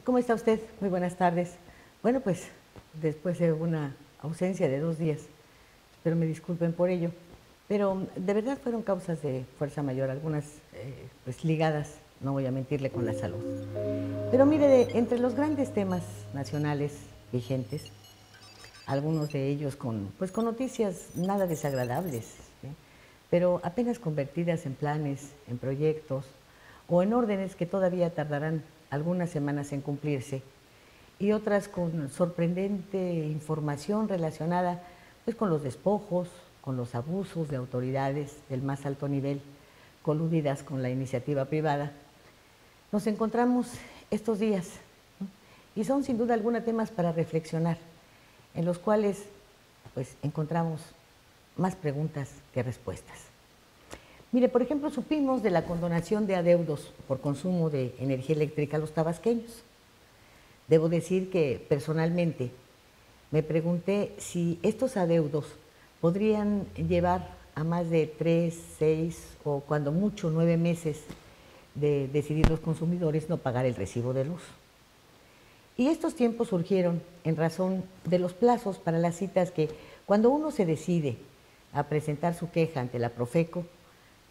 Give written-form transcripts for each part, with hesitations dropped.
¿Cómo está usted? Muy buenas tardes. Bueno, pues después de una ausencia de 2 días, espero me disculpen por ello, pero de verdad fueron causas de fuerza mayor, algunas pues ligadas, no voy a mentirle, con la salud. Pero mire, entre los grandes temas nacionales vigentes, algunos de ellos con noticias nada desagradables, ¿sí? Pero apenas convertidas en planes, en proyectos o en órdenes que todavía tardarán algunas semanas en cumplirse, y otras con sorprendente información relacionada pues, con los despojos, con los abusos de autoridades del más alto nivel, coludidas con la iniciativa privada. Nos encontramos estos días, ¿no? Y son sin duda alguna temas para reflexionar, en los cuales pues, encontramos más preguntas que respuestas. Mire, por ejemplo, supimos de la condonación de adeudos por consumo de energía eléctrica a los tabasqueños. Debo decir que personalmente me pregunté si estos adeudos podrían llevar a más de 3, 6 o cuando mucho 9 meses de decidir los consumidores no pagar el recibo de luz. Y estos tiempos surgieron en razón de los plazos para las citas que cuando uno se decide a presentar su queja ante la Profeco,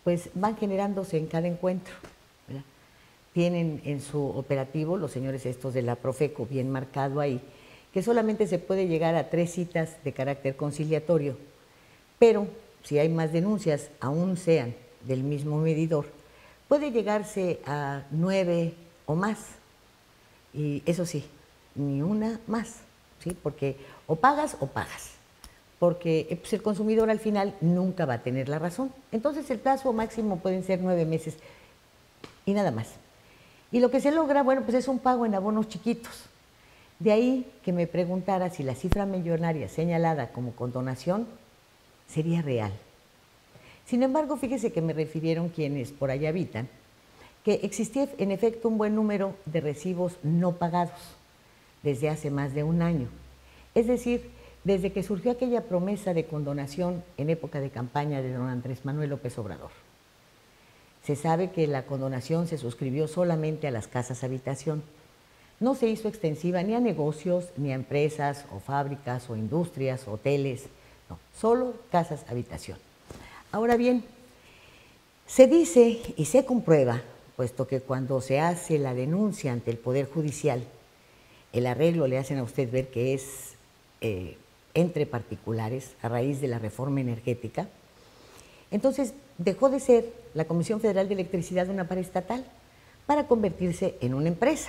pues van generándose en cada encuentro, ¿verdad? Tienen en su operativo los señores estos de la Profeco bien marcado ahí, que solamente se puede llegar a 3 citas de carácter conciliatorio, pero si hay más denuncias, aún sean del mismo medidor, puede llegarse a 9 o más, y eso sí, ni una más, ¿sí? Porque o pagas, porque pues, el consumidor al final nunca va a tener la razón. Entonces el plazo máximo pueden ser 9 meses y nada más. Y lo que se logra, bueno, pues es un pago en abonos chiquitos. De ahí que me preguntara si la cifra millonaria señalada como condonación sería real. Sin embargo, fíjese que me refirieron quienes por allá habitan, que existía en efecto un buen número de recibos no pagados desde hace más de un año. Es decir, desde que surgió aquella promesa de condonación en época de campaña de don Andrés Manuel López Obrador. Se sabe que la condonación se suscribió solamente a las casas habitación. No se hizo extensiva ni a negocios, ni a empresas, o fábricas, o industrias, hoteles, no, solo casas habitación. Ahora bien, se dice y se comprueba, puesto que cuando se hace la denuncia ante el Poder Judicial, el arreglo le hacen a usted ver que es entre particulares a raíz de la reforma energética. Entonces dejó de ser la Comisión Federal de Electricidad una paraestatal para convertirse en una empresa.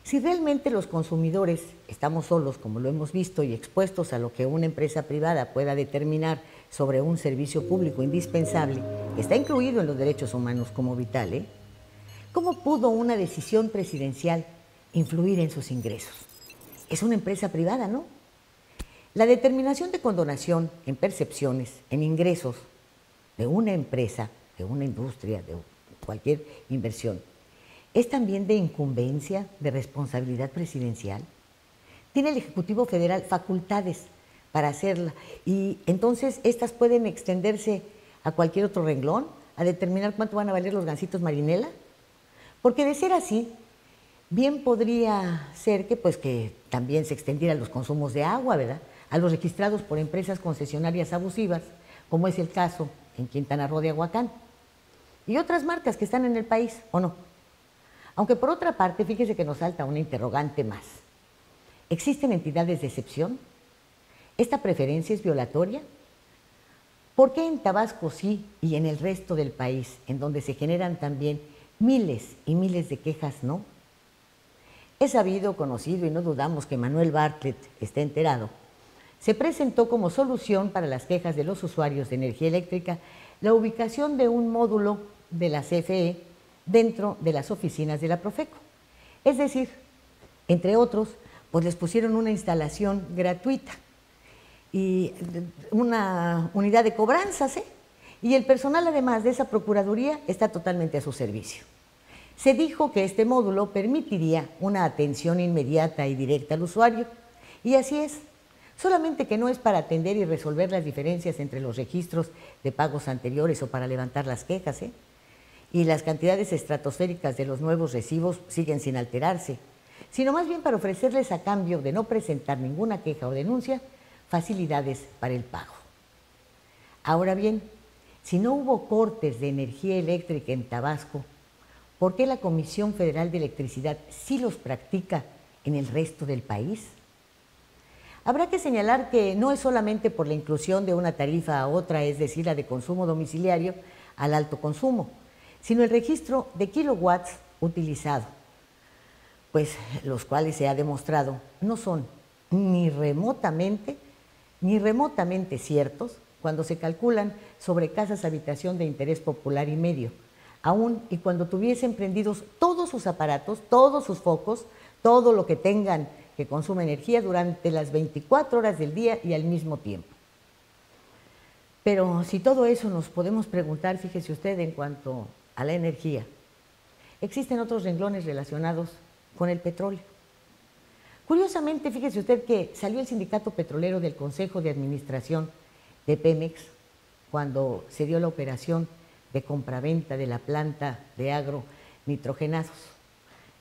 Si realmente los consumidores estamos solos, como lo hemos visto, y expuestos a lo que una empresa privada pueda determinar sobre un servicio público indispensable, que está incluido en los derechos humanos como vital, ¿cómo pudo una decisión presidencial influir en sus ingresos? Es una empresa privada, ¿no? La determinación de condonación en percepciones, en ingresos de una empresa, de una industria, de cualquier inversión, es también de incumbencia, de responsabilidad presidencial. Tiene el Ejecutivo Federal facultades para hacerla y entonces estas pueden extenderse a cualquier otro renglón, a determinar cuánto van a valer los gansitos Marinela, porque de ser así, bien podría ser que, pues, que también se extendieran los consumos de agua, ¿verdad?, a los registrados por empresas concesionarias abusivas, como es el caso en Quintana Roo de Aguacán, y otras marcas que están en el país, ¿o no? Aunque por otra parte, fíjese que nos salta una interrogante más. ¿Existen entidades de excepción? ¿Esta preferencia es violatoria? ¿Por qué en Tabasco sí y en el resto del país, en donde se generan también miles y miles de quejas, no? Es sabido, conocido y no dudamos que Manuel Bartlett esté enterado. Se presentó como solución para las quejas de los usuarios de energía eléctrica la ubicación de un módulo de la CFE dentro de las oficinas de la Profeco. Es decir, entre otros, pues les pusieron una instalación gratuita y una unidad de cobranzas, y el personal además de esa procuraduría está totalmente a su servicio. Se dijo que este módulo permitiría una atención inmediata y directa al usuario, y así es. Solamente que no es para atender y resolver las diferencias entre los registros de pagos anteriores o para levantar las quejas, y las cantidades estratosféricas de los nuevos recibos siguen sin alterarse. sino más bien para ofrecerles a cambio de no presentar ninguna queja o denuncia, facilidades para el pago. Ahora bien, si no hubo cortes de energía eléctrica en Tabasco, ¿por qué la Comisión Federal de Electricidad sí los practica en el resto del país? Habrá que señalar que no es solamente por la inclusión de una tarifa a otra, es decir, la de consumo domiciliario al alto consumo, sino el registro de kilowatts utilizado, pues los cuales se ha demostrado no son ni remotamente ciertos cuando se calculan sobre casas habitación de interés popular y medio, aun y cuando tuviesen prendidos todos sus aparatos, todos sus focos, todo lo que tengan que consume energía durante las 24 horas del día y al mismo tiempo. Pero si todo eso nos podemos preguntar, fíjese usted, en cuanto a la energía, existen otros renglones relacionados con el petróleo. Curiosamente, fíjese usted que salió el sindicato petrolero del Consejo de Administración de Pemex cuando se dio la operación de compraventa de la planta de agronitrogenados,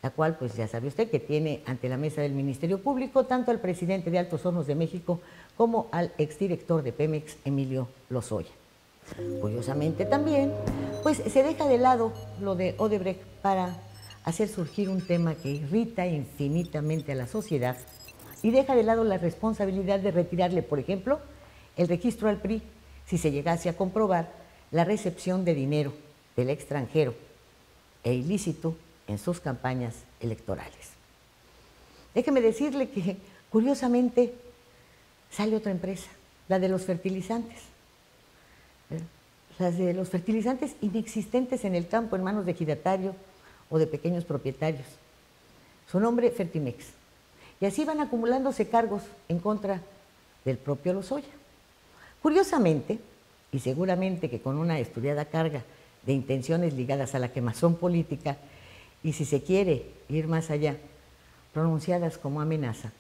la cual, pues ya sabe usted, que tiene ante la mesa del Ministerio Público tanto al presidente de Altos Hornos de México como al exdirector de Pemex, Emilio Lozoya. Curiosamente también, pues se deja de lado lo de Odebrecht para hacer surgir un tema que irrita infinitamente a la sociedad y deja de lado la responsabilidad de retirarle, por ejemplo, el registro al PRI si se llegase a comprobar la recepción de dinero del extranjero e ilícito en sus campañas electorales. Déjeme decirle que, curiosamente, sale otra empresa, la de los fertilizantes. Las de los fertilizantes inexistentes en el campo en manos de ejidatario o de pequeños propietarios. Su nombre, Fertimex. Y así van acumulándose cargos en contra del propio Lozoya. Curiosamente, y seguramente que con una estudiada carga de intenciones ligadas a la quemazón política, y si se quiere ir más allá, pronunciadas como amenaza,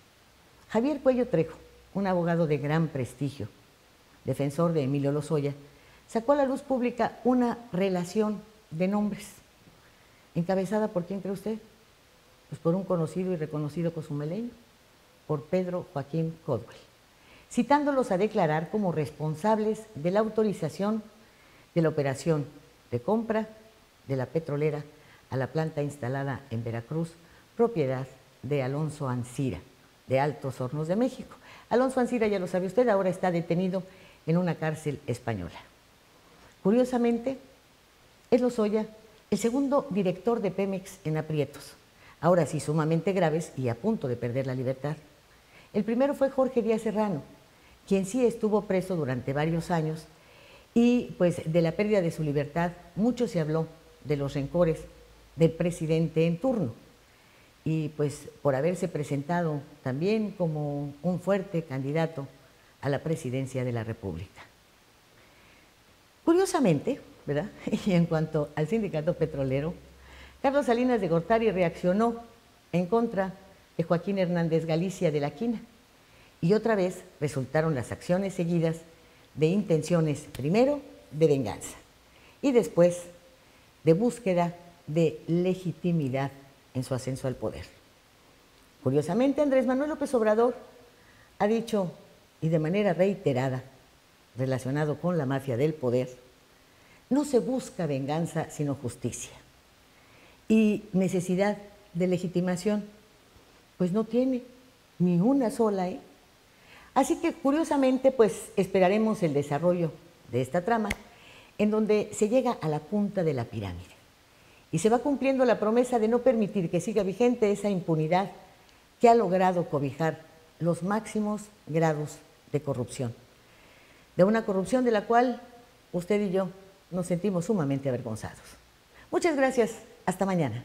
Javier Cuello Trejo, un abogado de gran prestigio, defensor de Emilio Lozoya, sacó a la luz pública una relación de nombres, encabezada por ¿quién cree usted? Pues por un conocido y reconocido cozumeleño, por Pedro Joaquín Codwell, citándolos a declarar como responsables de la autorización de la operación de compra de la petrolera a la planta instalada en Veracruz, propiedad de Alonso Ancira, de Altos Hornos de México. Alonso Ancira, ya lo sabe usted, ahora está detenido en una cárcel española. Curiosamente, es Lozoya el segundo director de Pemex en aprietos, ahora sí sumamente graves y a punto de perder la libertad. El primero fue Jorge Díaz Serrano, quien sí estuvo preso durante varios años y pues de la pérdida de su libertad mucho se habló de los rencores del presidente en turno y pues por haberse presentado también como un fuerte candidato a la presidencia de la República. Curiosamente, ¿verdad? Y en cuanto al sindicato petrolero, Carlos Salinas de Gortari reaccionó en contra de Joaquín Hernández Galicia de la Quina y otra vez resultaron las acciones seguidas de intenciones, primero, de venganza y después de búsqueda de legitimidad en su ascenso al poder. Curiosamente, Andrés Manuel López Obrador ha dicho, y de manera reiterada, relacionado con la mafia del poder, no se busca venganza sino justicia. Y necesidad de legitimación, pues no tiene ni una sola, ¿eh? Así que curiosamente, pues esperaremos el desarrollo de esta trama, en donde se llega a la punta de la pirámide. Y se va cumpliendo la promesa de no permitir que siga vigente esa impunidad que ha logrado cobijar los máximos grados de corrupción. De una corrupción de la cual usted y yo nos sentimos sumamente avergonzados. Muchas gracias. Hasta mañana.